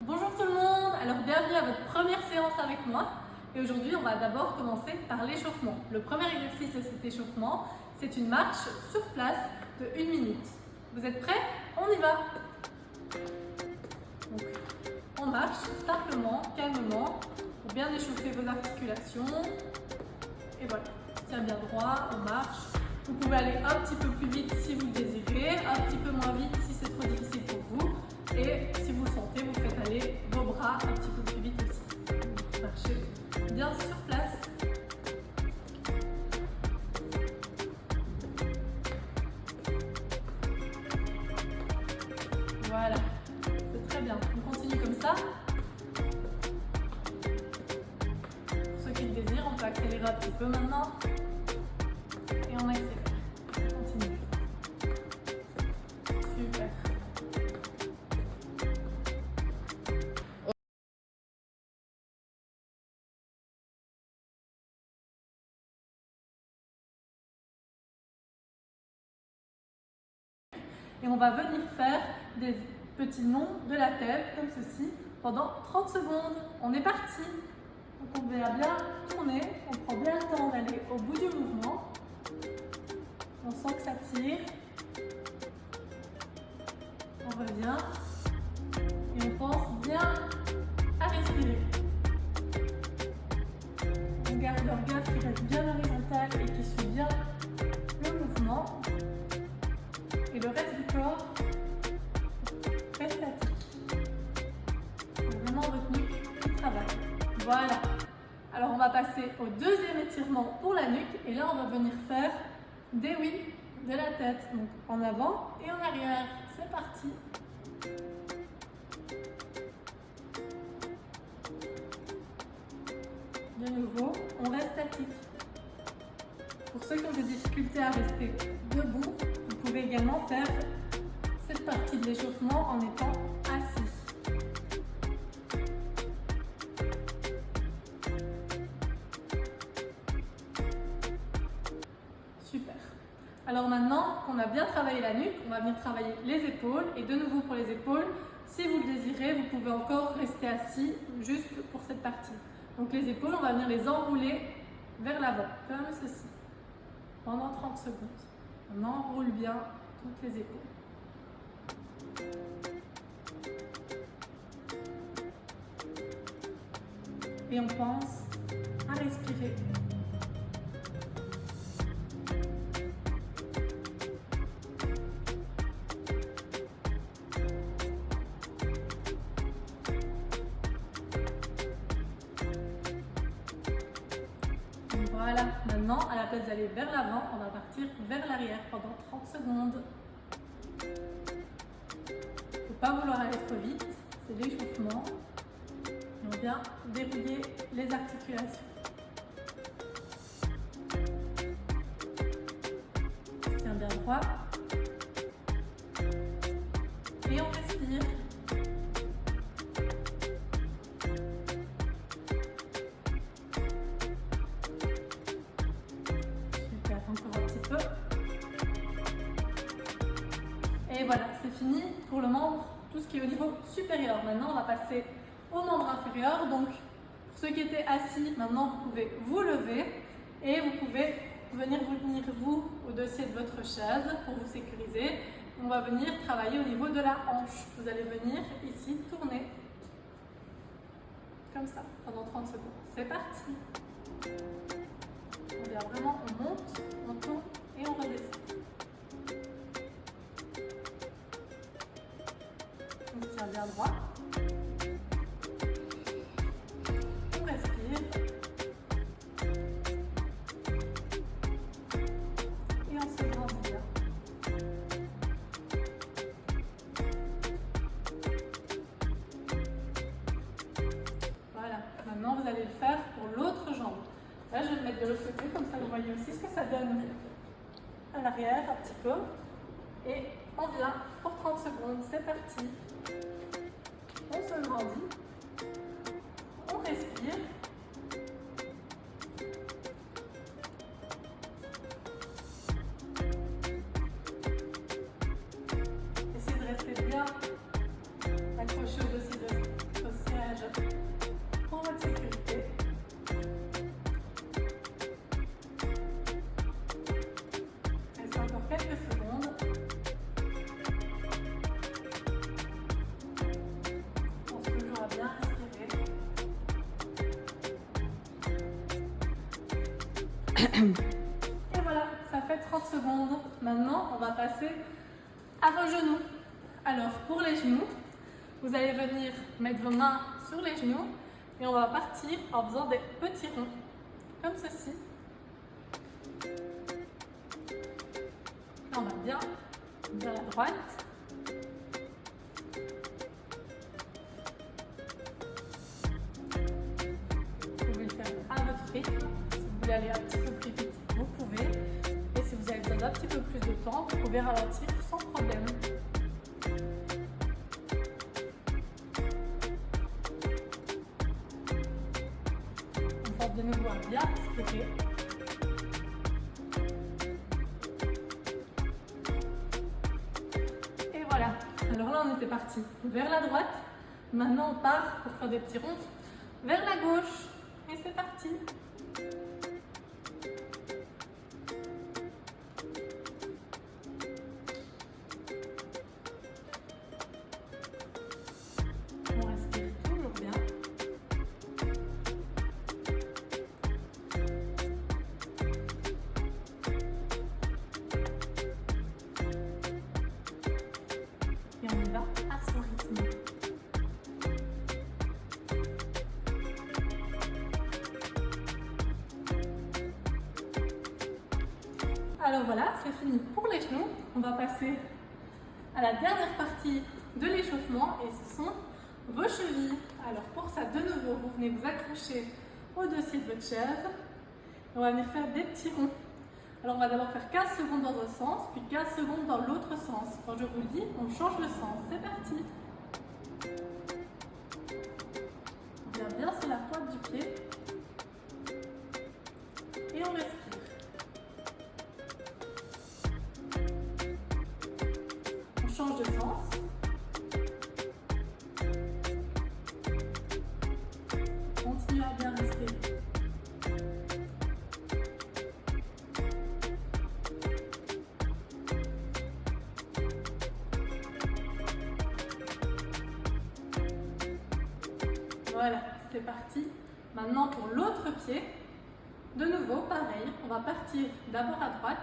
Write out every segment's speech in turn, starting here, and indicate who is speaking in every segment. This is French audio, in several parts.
Speaker 1: Bonjour tout le monde, alors bienvenue à votre première séance avec moi. Et aujourd'hui, on va d'abord commencer par l'échauffement. Le premier exercice de cet échauffement, c'est une marche sur place de 1 minute. Vous êtes prêts? On y va! Donc, on marche simplement, calmement, pour bien échauffer vos articulations. Et voilà, on tient bien droit, on marche. Vous pouvez aller un petit peu plus vite si vous le désirez, un petit peu moins vite si c'est trop difficile pour vous. Et si vous le sentez, vous faites aller vos bras un petit peu plus vite aussi. Donc, marchez bien sur place. Voilà, c'est très bien. On continue comme ça. Pour ceux qui le désirent, on peut accélérer un petit peu maintenant. Et on accélère. On continue. Super. Et on va venir faire des petits noms de la tête, comme ceci, pendant 30 secondes. On est parti. Donc on va bien tourner, on prend bien le temps d'aller au bout du mouvement. On sent que ça tire. On revient. Et on pense bien à respirer. On garde le regard qui reste bien horizontal et qui suit bien le mouvement. Et le reste du corps reste statique. C'est vraiment votre nuque qui travaille. Voilà. Alors on va passer au deuxième étirement pour la nuque. Et là on va venir faire des oui de la tête. Donc en avant et en arrière. C'est parti. De nouveau, on reste statique. Pour ceux qui ont des difficultés à rester debout, vous pouvez également faire cette partie de l'échauffement en étant assis. Super. Alors maintenant qu'on a bien travaillé la nuque, on va venir travailler les épaules. Et de nouveau pour les épaules, si vous le désirez, vous pouvez encore rester assis juste pour cette partie. Donc les épaules, on va venir les enrouler vers l'avant, comme ceci, pendant 30 secondes. On enroule bien toutes les épaules. Et on pense à respirer. Voilà, maintenant, à la place d'aller vers l'avant, on va partir vers l'arrière pendant 30 secondes. Il ne faut pas vouloir aller trop vite, c'est l'échauffement. On vient dérouiller les articulations. On tient bien droit. Et on respire. Super, encore un petit peu. Et voilà, c'est fini pour le membre, tout ce qui est au niveau supérieur. Maintenant, on va passer au membre inférieur. Donc, pour ceux qui étaient assis, maintenant vous pouvez vous lever et vous pouvez venir vous au dossier de votre chaise pour vous sécuriser. On va venir travailler au niveau de la hanche. Vous allez venir ici tourner comme ça pendant 30 secondes. C'est parti. On vient vraiment, on monte, on tourne et on redescend. On se tient bien droit. On respire. Et on se grandit bien. Voilà. Maintenant, vous allez le faire pour l'autre jambe. Là, je vais le mettre de l'autre côté, comme ça vous voyez aussi ce que ça donne à l'arrière, un petit peu. Et on vient pour 30 secondes, c'est parti. On se grandit, on respire. Essayez de rester bien accroché au dossier de votre siège pour votre sécurité. Restez encore quelques secondes. On pense toujours à bien respirer. Et voilà, ça fait 30 secondes. Maintenant, on va passer à vos genoux. Alors, pour les genoux, vous allez venir mettre vos mains sur les genoux et on va partir en faisant des petits ronds, comme ceci. On va bien vers la droite. Vous pouvez le faire à votre rythme. Si vous voulez aller un petit peu plus vite, vous pouvez. Et si vous avez besoin d'un petit peu plus de temps, vous pouvez ralentir sans problème. On pense de nouveau à bien respirer. Et voilà. Alors là, on était parti vers la droite. Maintenant, on part pour faire des petits ronds vers la gauche. Et c'est parti. On respire toujours bien. Et on y va à son rythme. Alors voilà, c'est fini pour les genoux. On va passer à la dernière partie de l'échauffement et ce sont vos chevilles. Alors pour ça, de nouveau, vous venez vous accrocher au dossier de votre chaise. On va venir faire des petits ronds. Alors on va d'abord faire 15 secondes dans un sens, puis 15 secondes dans l'autre sens. Quand je vous le dis, on change le sens. C'est parti. On vient bien sur la pointe du pied. Et on respire. On change de sens. Continuez à bien respirer. Voilà, c'est parti. Maintenant pour l'autre pied, de nouveau pareil, on va partir d'abord à droite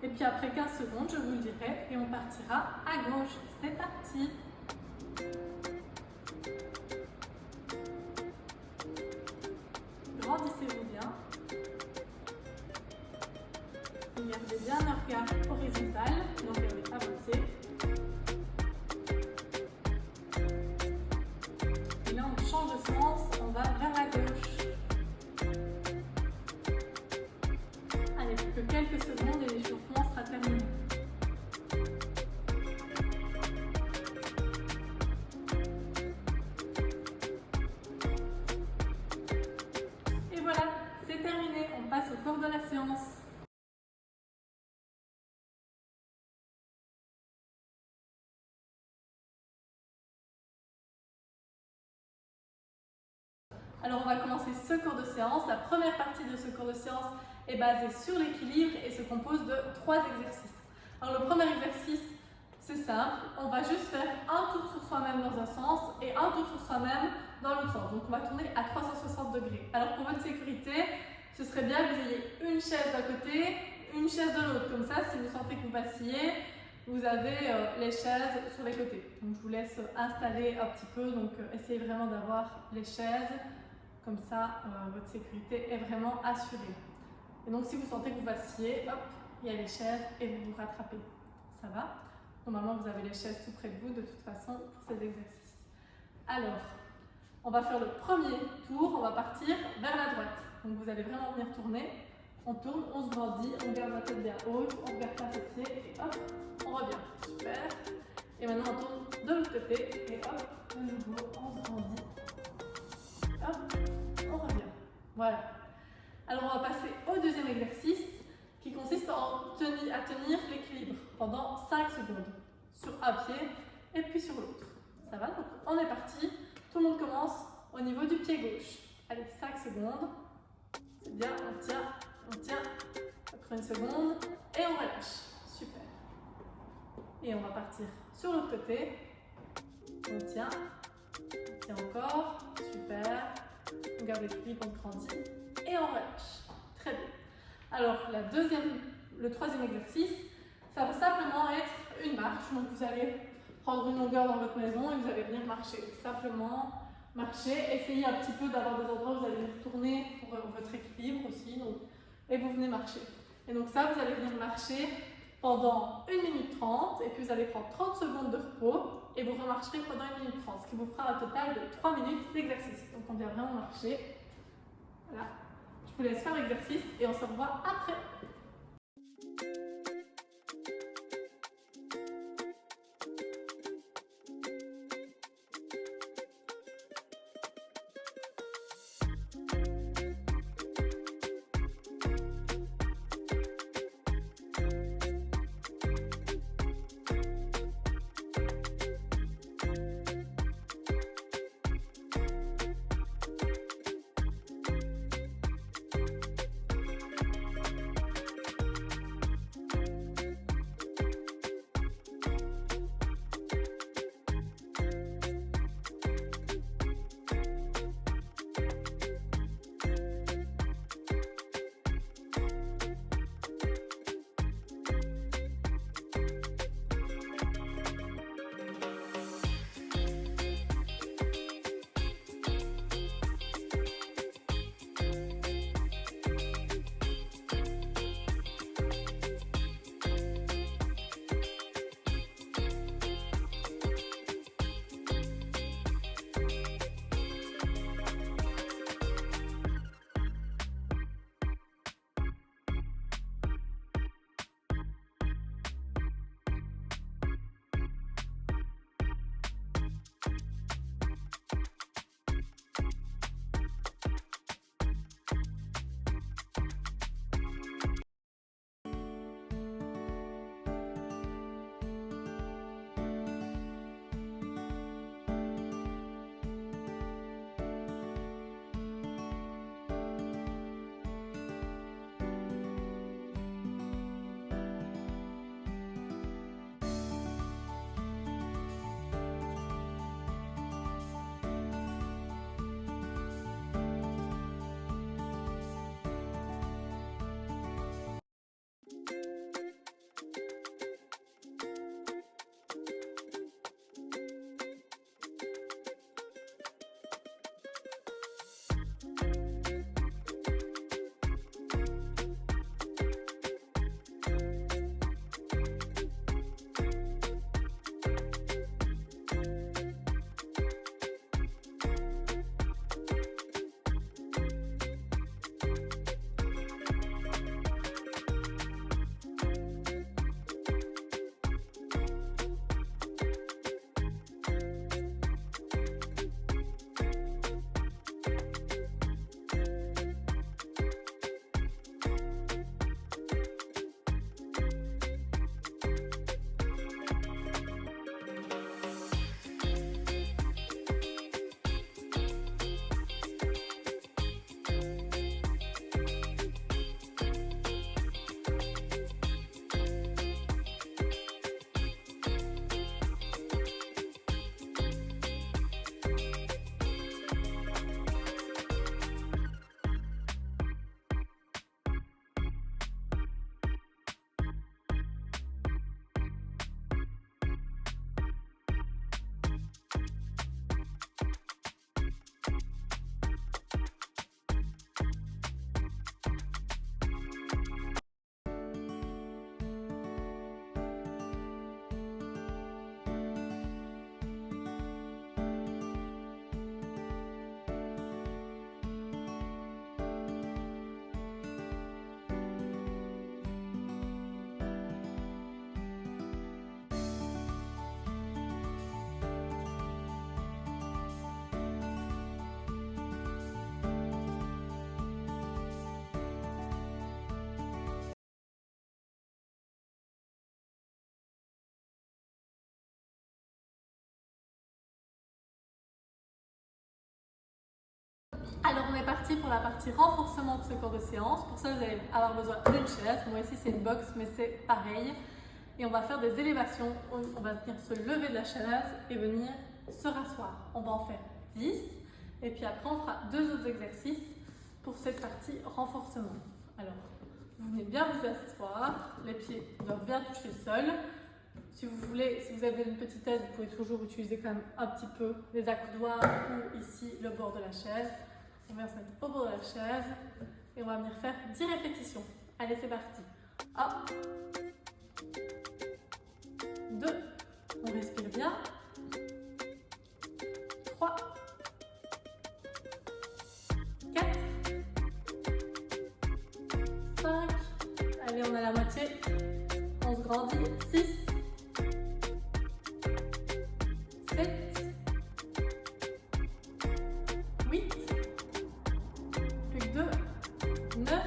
Speaker 1: et puis après 15 secondes, je vous le dirai, et on partira à gauche. C'est parti. Grandissez-vous bien. Gardez bien un regard horizontal, donc avec à vos pieds. Et là, on change de sens, on va vers la gauche. Allez, plus que quelques secondes et l'échauffement sera terminé. Et voilà, c'est terminé, on passe au corps de la séance. Alors on va commencer ce cours de séance. La première partie de ce cours de séance est basée sur l'équilibre et se compose de 3 exercices. Alors le premier exercice, c'est simple, on va juste faire un tour sur soi-même dans un sens et un tour sur soi-même dans l'autre sens. Donc on va tourner à 360 degrés. Alors pour votre sécurité, ce serait bien que vous ayez une chaise d'un côté, une chaise de l'autre. Comme ça, si vous sentez que vous vacillez, vous avez les chaises sur les côtés. Donc je vous laisse installer un petit peu, donc essayez vraiment d'avoir les chaises. Comme ça, votre sécurité est vraiment assurée. Et donc, si vous sentez que vous vacillez, hop, il y a les chaises et vous vous rattrapez. Ça va? Normalement, vous avez les chaises tout près de vous, de toute façon, pour ces exercices. Alors, on va faire le premier tour. On va partir vers la droite. Donc, vous allez vraiment venir tourner On tourne, on se grandit, on garde la tête bien haute, on regarde pas ses pieds et hop, on revient. Super. Et maintenant on tourne de l'autre côté et hop, de nouveau, on se grandit. Hop, on revient. Voilà. Alors on va passer au deuxième exercice qui consiste à tenir l'équilibre pendant 5 secondes sur un pied et puis sur l'autre. Ça va? Donc on est parti. Tout le monde commence au niveau du pied gauche. Allez, 5 secondes. C'est bien, on tient. Après une seconde et on relâche. Super. Et on va partir sur l'autre côté. On tient encore. Super. On garde l'équilibre, on grandit et on relâche. Très bien. Alors, le troisième exercice, ça va simplement être une marche. Donc, vous allez prendre une longueur dans votre maison et vous allez venir marcher. Simplement marcher. Essayez un petit peu d'avoir des endroits où vous allez retourner pour votre équilibre aussi. Donc, et vous venez marcher. Et donc ça, vous allez venir marcher pendant 1 minute 30 et puis vous allez prendre 30 secondes de repos et vous remarcherez pendant 1 minute 30, ce qui vous fera un total de 3 minutes d'exercice. Donc on vient vraiment marcher. Voilà. Je vous laisse faire l'exercice et on se revoit après. Alors on est parti pour la partie renforcement de ce cours de séance. Pour ça vous allez avoir besoin d'une chaise. Moi ici c'est une box mais c'est pareil. Et on va faire des élévations. On va venir se lever de la chaise et venir se rasseoir. On va en faire 10. Et puis après on fera 2 autres exercices pour cette partie renforcement. Alors vous venez bien vous asseoir. Les pieds doivent bien toucher le sol. Si vous voulez, si vous avez une petite aide, vous pouvez toujours utiliser quand même un petit peu les accoudoirs ou ici le bord de la chaise. On va se mettre au bord de la chaise et on va venir faire 10 répétitions. Allez, c'est parti. 1, 2, on respire bien. 3, 4, 5, allez, on a la moitié. On se grandit. 6, 7, 8, plus que 2, 9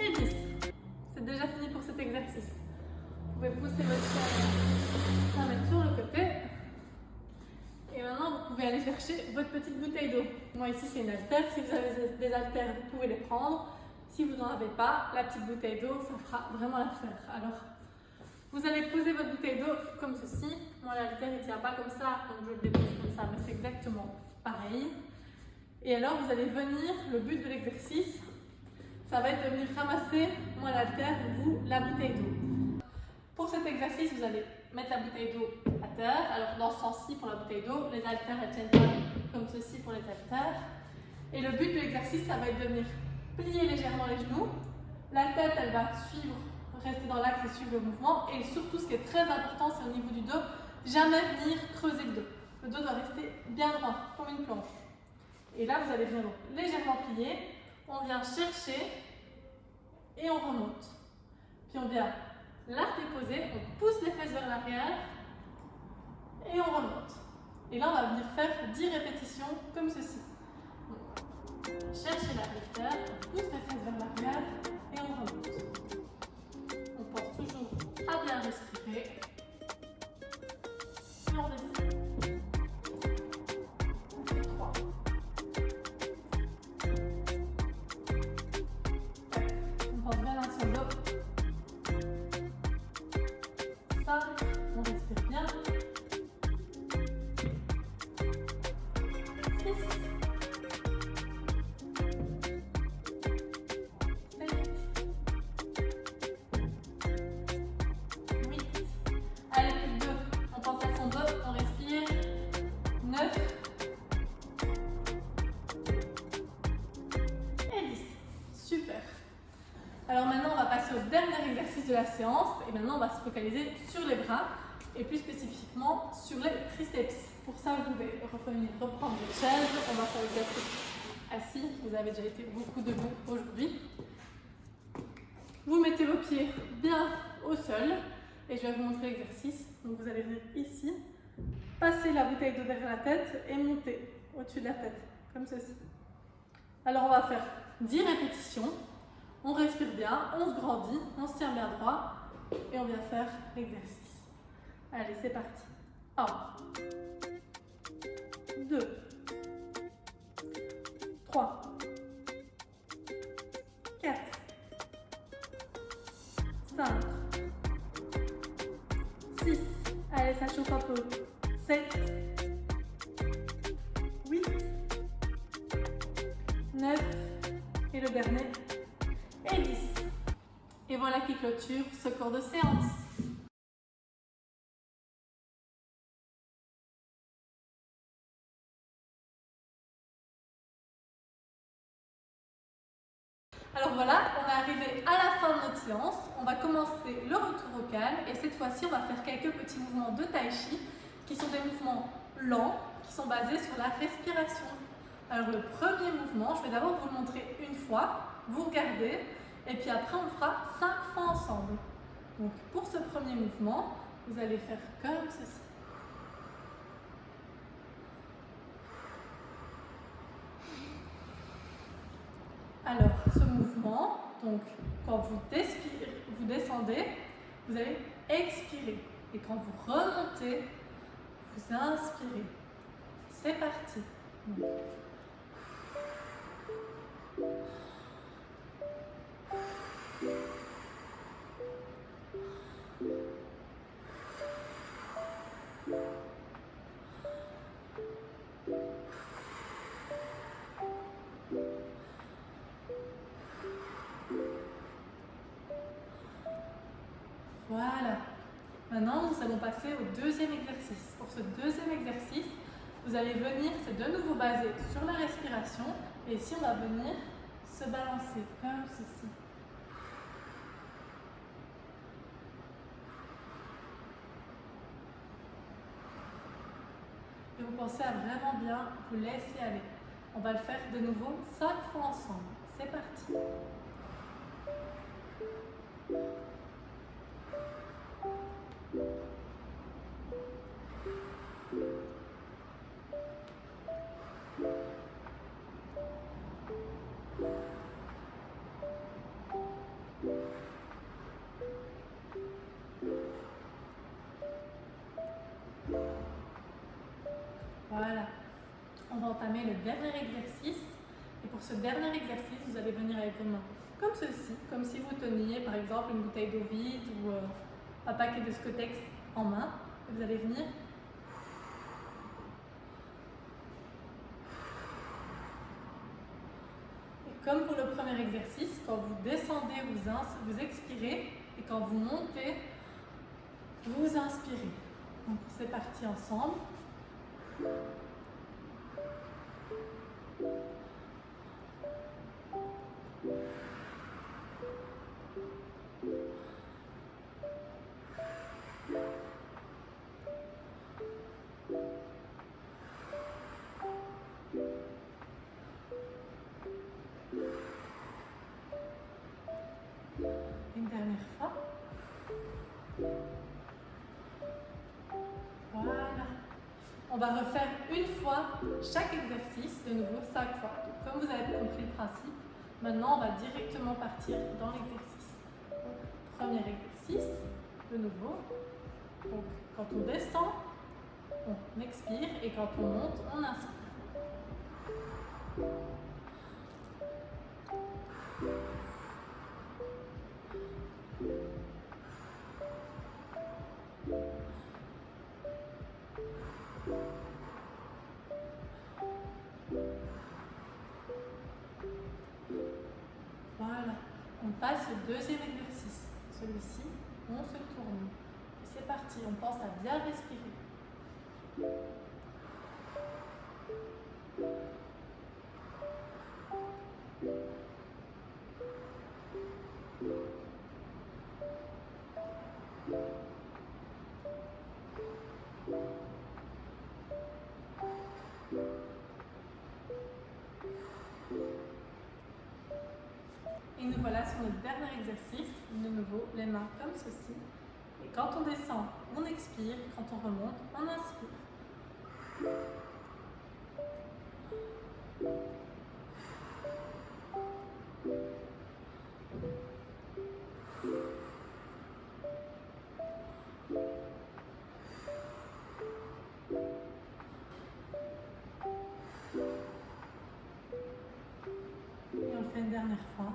Speaker 1: et 10. C'est déjà fini pour cet exercice. Vous pouvez pousser votre chaise, la mettre sur le côté. Et maintenant, vous pouvez aller chercher votre petite bouteille d'eau. Moi ici, c'est une haltère. Si vous avez des haltères, vous pouvez les prendre. Si vous n'en avez pas, la petite bouteille d'eau, ça fera vraiment l'affaire. Alors, vous allez poser votre bouteille d'eau comme ceci. Moi, l'haltère, il ne tient pas comme ça, donc je le dépose comme ça, mais c'est exactement pareil. Et alors, vous allez venir, le but de l'exercice, ça va être de venir ramasser, moi l'haltère, vous, la bouteille d'eau. Pour cet exercice, vous allez mettre la bouteille d'eau à terre. Alors, dans ce sens-ci, pour la bouteille d'eau, les haltères, elles tiennent pas comme ceci pour les haltères. Et le but de l'exercice, ça va être de venir plier légèrement les genoux. La tête, elle va suivre, rester dans l'axe et suivre le mouvement. Et surtout, ce qui est très important, c'est au niveau du dos, jamais venir creuser le dos. Le dos doit rester bien droit, comme une planche. Et là, vous allez venir donc légèrement plier. On vient chercher et on remonte. Puis on vient la déposer, on pousse les fesses vers l'arrière et on remonte. Et là, on va venir faire 10 répétitions comme ceci. Cherchez la haltère, on pousse les fesses vers l'arrière et on remonte. On pense toujours à bien respirer. Et on descend. On fait 3. 4. On pense bien dans son dos. 5. On respire bien. 6. 9 et 10. Super. Alors maintenant, on va passer au dernier exercice de la séance. Et maintenant, on va se focaliser sur les bras et plus spécifiquement sur les triceps. Pour ça, vous pouvez reprendre votre chaise. On va faire l'exercice assis. Vous avez déjà été beaucoup debout aujourd'hui. Vous mettez vos pieds bien au sol et je vais vous montrer l'exercice. Donc vous allez venir ici, passer la bouteille d'eau derrière la tête et monter au-dessus de la tête, comme ceci. Alors on va faire 10 répétitions, on respire bien, on se grandit, on se tient bien droit et on vient faire l'exercice. Allez, c'est parti. 1, 2, 3, 4, 5, 6, allez, ça chauffe un peu. 7, 8, 9, et le dernier, et 10. Et voilà qui clôture ce cours de séance. Alors voilà, on est arrivé à la fin de notre séance. On va commencer le retour au calme et cette fois-ci, on va faire quelques petits mouvements de tai chi qui sont des mouvements lents, qui sont basés sur la respiration. Alors le premier mouvement, je vais d'abord vous le montrer une fois, vous regardez et puis après on le fera 5 fois ensemble. Donc pour ce premier mouvement, vous allez faire comme ceci. Alors, ce mouvement, donc quand vous descendez, vous allez expirer. Et quand vous remontez, vous inspirez. C'est parti. Voilà. Maintenant, nous allons passer au deuxième exercice. Pour ce deuxième exercice, vous allez venir, c'est de nouveau basé sur la respiration. Et ici, on va venir se balancer comme ceci. Et vous pensez à vraiment bien vous laisser aller. On va le faire de nouveau 5 fois ensemble. C'est parti. Voilà. On va entamer le dernier exercice. Et pour ce dernier exercice, vous allez venir avec vos mains comme ceci, comme si vous teniez par exemple une bouteille d'eau vide ou un paquet de Scotex en main. Et vous allez venir et comme pour le premier exercice, quand vous descendez, vous expirez et quand vous montez, vous inspirez. Donc c'est parti ensemble. Une dernière fois. Voilà. On va refaire une fois chaque exercice, de nouveau 5 fois. Donc, comme vous avez compris le principe, maintenant on va directement partir dans l'exercice. Premier exercice, de nouveau. Donc, quand on descend, on expire et quand on monte, on inspire. Voilà, on passe au deuxième exercice. Celui-ci, on se tourne. C'est parti, on pense à bien respirer. Et nous voilà sur notre dernier exercice, de nouveau les mains comme ceci. Et quand on descend, on expire, quand on remonte, on inspire. Et on le fait une dernière fois.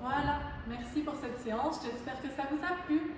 Speaker 1: Voilà, merci pour cette séance, j'espère que ça vous a plu.